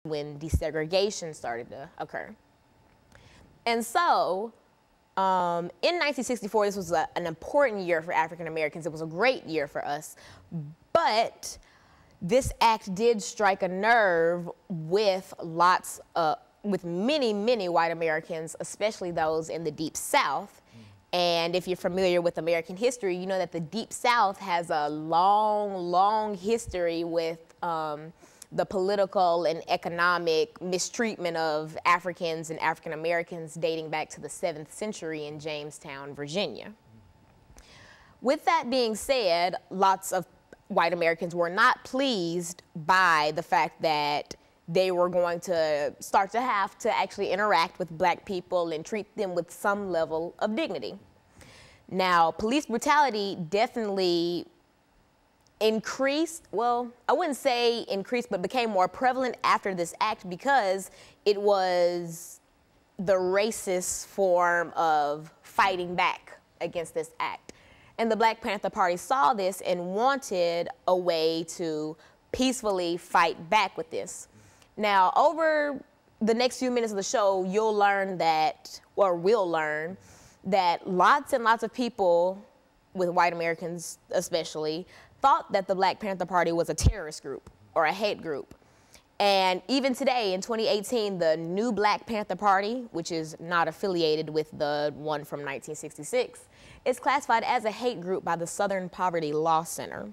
when desegregation started to occur. And so, in 1964, this was an important year for African Americans. It was a great year for us. But this act did strike a nerve with with many white Americans, especially those in the Deep South. And if you're familiar with American history, you know that the Deep South has a long history with the political and economic mistreatment of Africans and African Americans dating back to the 7th century in Jamestown, Virginia. With that being said, lots of white Americans were not pleased by the fact that they were going to start to have to actually interact with black people and treat them with some level of dignity. Now, police brutality definitely increased, well, I wouldn't say increased, but became more prevalent after this act because it was the racist form of fighting back against this act. And the Black Panther Party saw this and wanted a way to peacefully fight back with this. Now, over the next few minutes of the show, you'll learn that, or we'll learn, that lots and lots of people, with white Americans especially, thought that the Black Panther Party was a terrorist group or a hate group. And even today, in 2018, the new Black Panther Party, which is not affiliated with the one from 1966, is classified as a hate group by the Southern Poverty Law Center.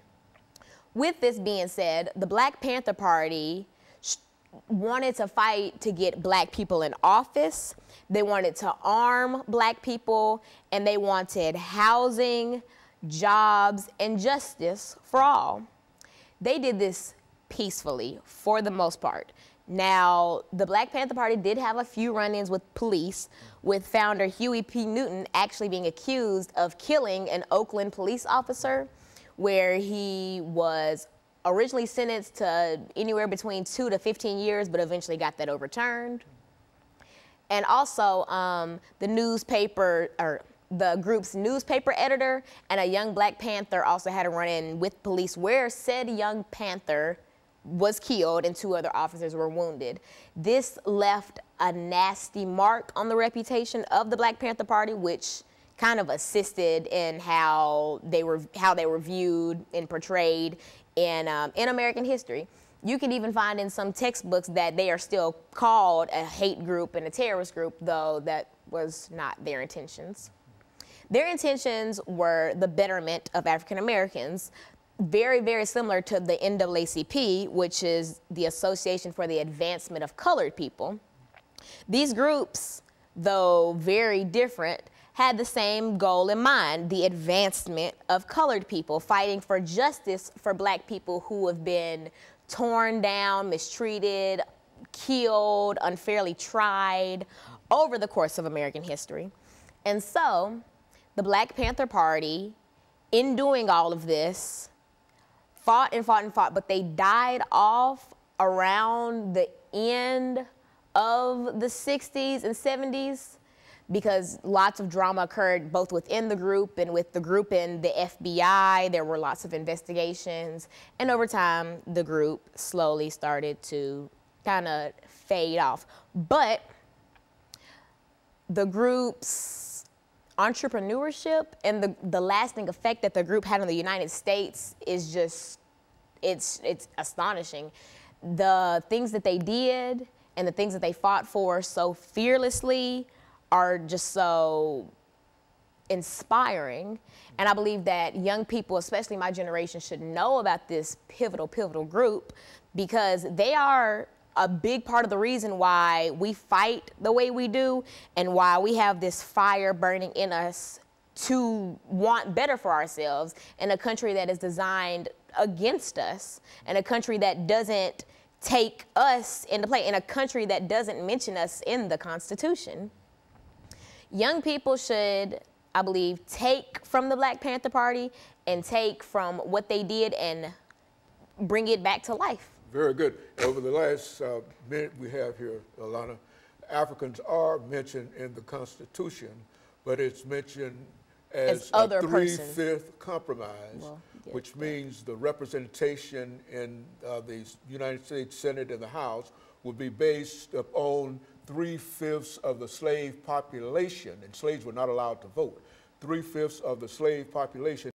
With this being said, the Black Panther Party wanted to fight to get black people in office, they wanted to arm black people, and they wanted housing, jobs, and justice for all. They did this peacefully for the most part. Now, the Black Panther Party did have a few run-ins with police, with founder Huey P. Newton actually being accused of killing an Oakland police officer, where he was originally sentenced to anywhere between 2 to 15 years, but eventually got that overturned. And also, the group's newspaper editor and a young Black Panther also had a run-in with police where said young Panther was killed and 2 other officers were wounded. This left a nasty mark on the reputation of the Black Panther Party, which kind of assisted in how they were viewed and portrayed in American history. You can even find in some textbooks that they are still called a hate group and a terrorist group, though that was not their intentions. Their intentions were the betterment of African Americans, very similar to the NAACP, which is the Association for the Advancement of Colored People. These groups, though very different, had the same goal in mind, the advancement of colored people, fighting for justice for black people who have been torn down, mistreated, killed, unfairly tried over the course of American history. And so, the Black Panther Party, in doing all of this, fought and fought and fought, but they died off around the end of the 60s and 70s because lots of drama occurred both within the group and with the group and the FBI. There were lots of investigations, and over time, the group slowly started to kind of fade off. But the group's entrepreneurship and the lasting effect that the group had on the United States is just, it's astonishing. The things that they did and the things that they fought for so fearlessly are just so inspiring. And I believe that young people, especially my generation, should know about this pivotal group because they are a big part of the reason why we fight the way we do and why we have this fire burning in us to want better for ourselves in a country that is designed against us, and a country that doesn't take us into play, in a country that doesn't mention us in the Constitution. Young people should, I believe, take from the Black Panther Party and take from what they did and bring it back to life. Very good. Over the last minute we have here, Alana, Africans are mentioned in the Constitution, but it's mentioned as a 3/5 compromise, well, yes, which means the representation in the United States Senate and the House would be based upon 3/5 of the slave population, and slaves were not allowed to vote. 3/5 of the slave population